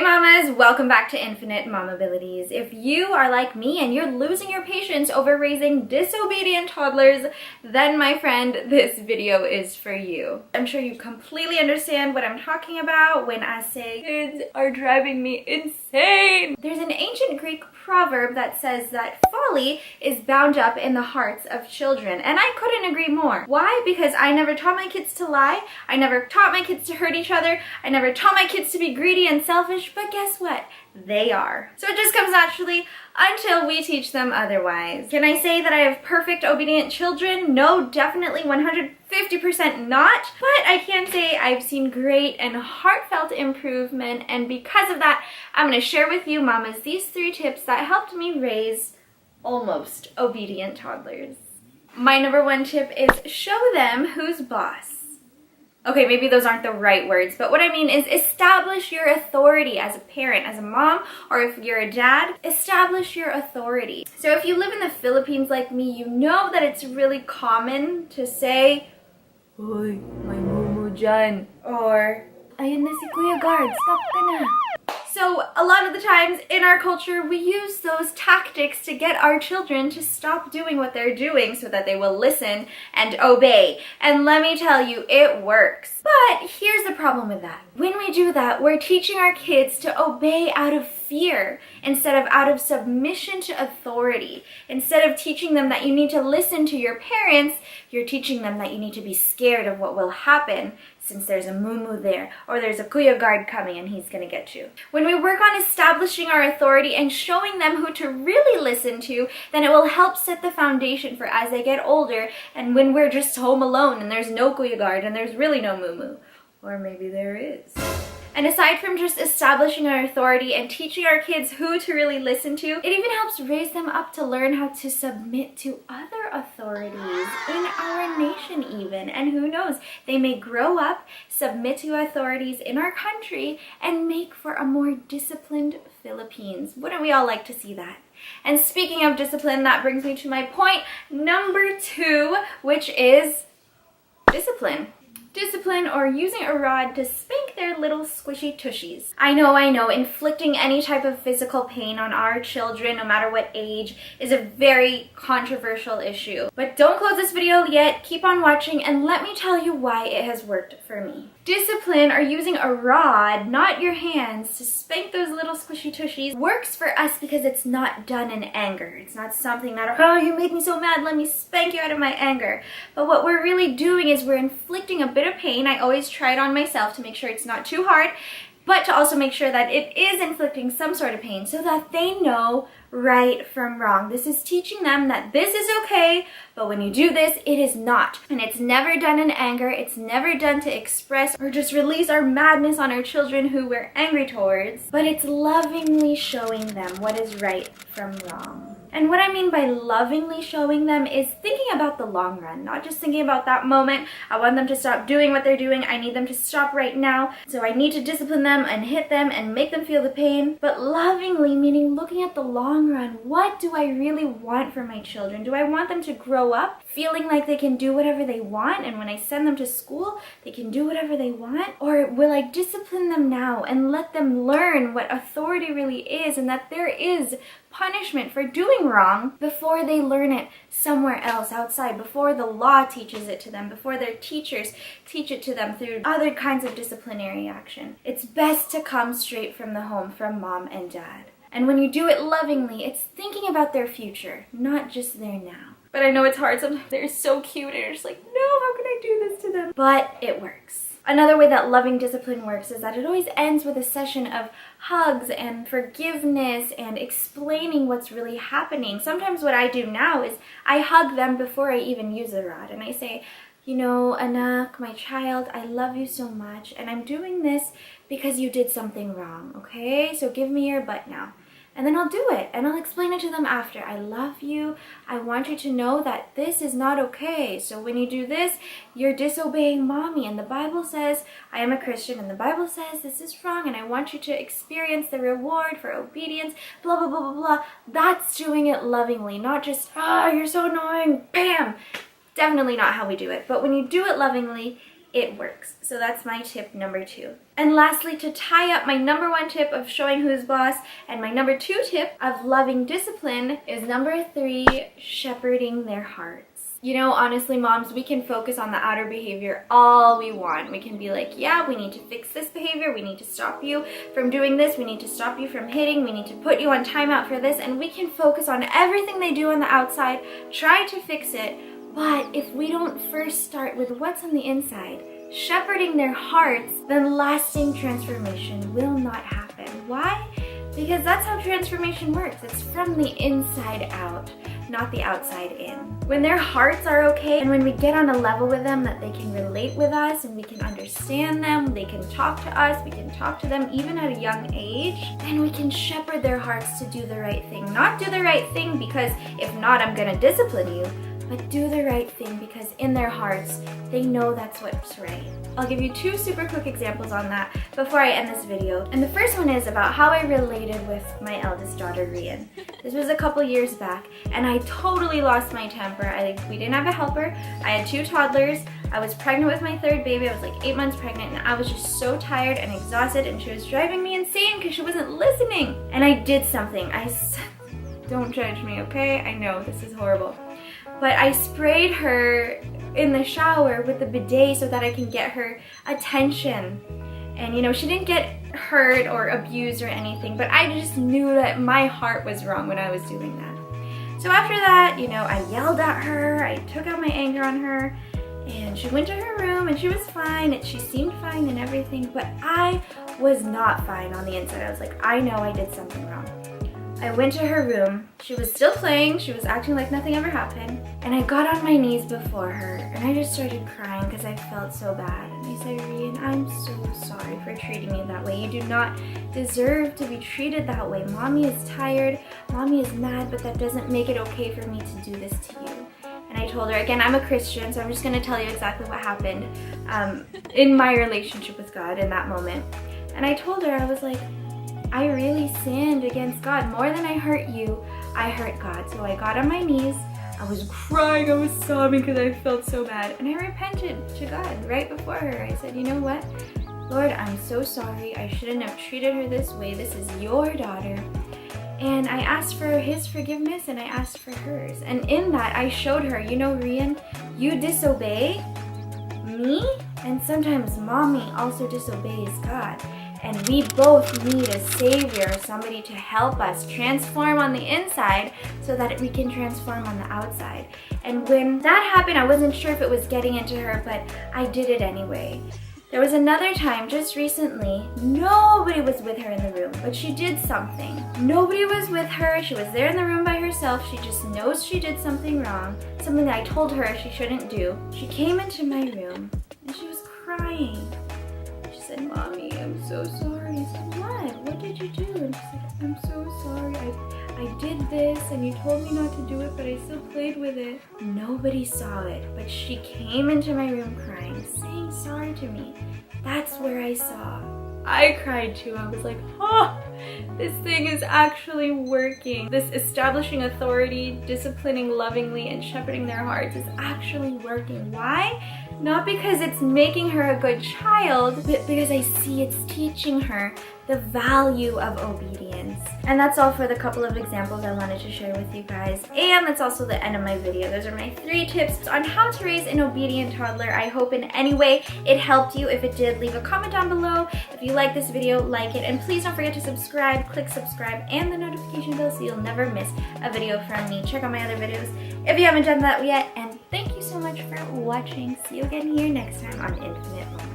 mamas, welcome back to Infinite Mamabilities. If you are like me and you're losing your patience over raising disobedient toddlers, then my friend, this video is for you. I'm sure you completely understand what I'm talking about when I say kids are driving me insane. There's an ancient Greek proverb that says that folly is bound up in the hearts of children, and I couldn't agree more. Why? Because I never taught my kids to lie, I never taught my kids to hurt each other, I never taught my kids to be greedy and selfish, but guess what? They are. So it just comes naturally until we teach them otherwise. Can I say that I have perfect, obedient children? No, definitely 150% not. But I can say I've seen great and heartfelt improvement, and because of that, I'm going to share with you mamas these 3 tips that helped me raise almost obedient toddlers. My number 1 tip is show them who's boss. Okay, maybe those aren't the right words, but what I mean is establish your authority as a parent, as a mom, or if you're a dad, establish your authority. So if you live in the Philippines like me, you know that it's really common to say, "Hoy, may mumu dyan," or "Ayun na si Kuya Guard, stop ka na." So a lot of the times in our culture, we use those tactics to get our children to stop doing what they're doing so that they will listen and obey. And let me tell you, it works. But here's the problem with that. When we do that, we're teaching our kids to obey out of fear instead of out of submission to authority. Instead of teaching them that you need to listen to your parents, you're teaching them that you need to be scared of what will happen since there's a mumu there, or there's a Kuya Guard coming and he's gonna get you. When we work on establishing our authority and showing them who to really listen to, then it will help set the foundation for as they get older, and when we're just home alone and there's no Kuya Guard and there's really no mumu. Or maybe there is. And aside from just establishing our authority and teaching our kids who to really listen to, it even helps raise them up to learn how to submit to other authorities in our nation even. And who knows, they may grow up, submit to authorities in our country, and make for a more disciplined Philippines. Wouldn't we all like to see that? And speaking of discipline, that brings me to my point number 2, which is discipline. Discipline, or using a rod to spank their little squishy tushies. I know, inflicting any type of physical pain on our children, no matter what age, is a very controversial issue. But don't close this video yet, keep on watching, and let me tell you why it has worked for me. Discipline, or using a rod, not your hands, to spank those little squishy tushies, works for us because it's not done in anger. It's not something that, oh, you made me so mad, let me spank you out of my anger. But what we're really doing is we're inflicting a bit of pain. I always try it on myself to make sure it's not too hard, but to also make sure that it is inflicting some sort of pain so that they know right from wrong. This is teaching them that this is okay, but when you do this, it is not. And it's never done in anger. It's never done to express or just release our madness on our children who we're angry towards, but it's lovingly showing them what is right from wrong. And what I mean by lovingly showing them is thinking about the long run, not just thinking about that moment. I want them to stop doing what they're doing. I need them to stop right now. So I need to discipline them and hit them and make them feel the pain. But lovingly, meaning looking at the long run. What do I really want for my children? Do I want them to grow up feeling like they can do whatever they want, and when I send them to school, they can do whatever they want? Or will I discipline them now and let them learn what authority really is, and that there is punishment for doing wrong before they learn it somewhere else outside, before the law teaches it to them, before their teachers teach it to them through other kinds of disciplinary action? It's best to come straight from the home, from mom and dad. And when you do it lovingly, it's thinking about their future, not just their now. But I know it's hard sometimes. They're so cute and you're just like, no, how can I do this to them? But it works. Another way that loving discipline works is that it always ends with a session of hugs and forgiveness and explaining what's really happening. Sometimes what I do now is I hug them before I even use the rod, and I say, you know, Anak, my child, I love you so much, and I'm doing this because you did something wrong, okay? So give me your butt now. And then I'll do it, and I'll explain it to them after. I love you. I want you to know that this is not okay. So when you do this, you're disobeying mommy. And the Bible says, I am a Christian, and the Bible says this is wrong, and I want you to experience the reward for obedience, blah, blah, blah, blah, blah. That's doing it lovingly, not just, you're so annoying, bam. Definitely not how we do it. But when you do it lovingly, it works. So that's my tip number 2. And lastly, to tie up my number 1 tip of showing who's boss and my number 2 tip of loving discipline is number 3, shepherding their hearts. You know, honestly, moms, we can focus on the outer behavior all we want. We can be like, yeah, we need to fix this behavior. We need to stop you from doing this. We need to stop you from hitting. We need to put you on timeout for this. And we can focus on everything they do on the outside, try to fix it. But if we don't first start with what's on the inside, shepherding their hearts, then lasting transformation will not happen. Why? Because that's how transformation works. It's from the inside out, not the outside in. When their hearts are okay and when we get on a level with them that they can relate with us and we can understand them, they can talk to us, we can talk to them even at a young age, then we can shepherd their hearts to do the right thing. Not do the right thing because if not, I'm gonna discipline you, but do the right thing because in their hearts, they know that's what's right. I'll give you 2 super quick examples on that before I end this video. And the first one is about how I related with my eldest daughter, Rian. This was a couple years back, and I totally lost my temper. We didn't have a helper. I had 2 toddlers. I was pregnant with my 3rd baby. I was like 8 months pregnant, and I was just so tired and exhausted, and she was driving me insane because she wasn't listening. And I did something. Don't judge me, okay? I know this is horrible. But I sprayed her in the shower with the bidet so that I can get her attention. And you know, she didn't get hurt or abused or anything, but I just knew that my heart was wrong when I was doing that. So after that, you know, I yelled at her, I took out my anger on her, and she went to her room and she was fine and she seemed fine and everything, but I was not fine on the inside. I was like, I know I did something wrong. I went to her room. She was still playing. She was acting like nothing ever happened. And I got on my knees before her and I just started crying because I felt so bad. And I said, Rian, I'm so sorry for treating you that way. You do not deserve to be treated that way. Mommy is tired. Mommy is mad, but that doesn't make it okay for me to do this to you. And I told her, again, I'm a Christian, so I'm just going to tell you exactly what happened in my relationship with God in that moment. And I told her, I was like, I really sinned against God. More than I hurt you, I hurt God. So I got on my knees, I was crying, I was sobbing because I felt so bad. And I repented to God right before her. I said, you know what? Lord, I'm so sorry. I shouldn't have treated her this way. This is your daughter. And I asked for his forgiveness and I asked for hers. And in that, I showed her, you know, Rian, you disobey me, and sometimes mommy also disobeys God. And we both need a savior, somebody to help us transform on the inside so that we can transform on the outside. And when that happened, I wasn't sure if it was getting into her, but I did it anyway. There was another time just recently, nobody was with her in the room, but she did something. Nobody was with her, she was there in the room by herself, she just knows she did something wrong, something that I told her she shouldn't do. She came into my room and she was crying. She said, Mommy, I'm so sorry. I said, what? What did you do? And she said, I'm so sorry. I did this and you told me not to do it, but I still played with it. Nobody saw it, but she came into my room crying, saying sorry to me. That's where I saw. I cried too. I was like, oh, this thing is actually working. This establishing authority, disciplining lovingly, and shepherding their hearts is actually working. Why? Not because it's making her a good child, but because I see it's teaching her the value of obedience. And that's all for the couple of examples I wanted to share with you guys. And that's also the end of my video. Those are my 3 tips on how to raise an obedient toddler. I hope in any way it helped you. If it did, leave a comment down below. If you like this video, like it. And please don't forget to subscribe, click subscribe and the notification bell so you'll never miss a video from me. Check out my other videos if you haven't done that yet. And thank you so much for watching. See you again here next time on Infinite Moments.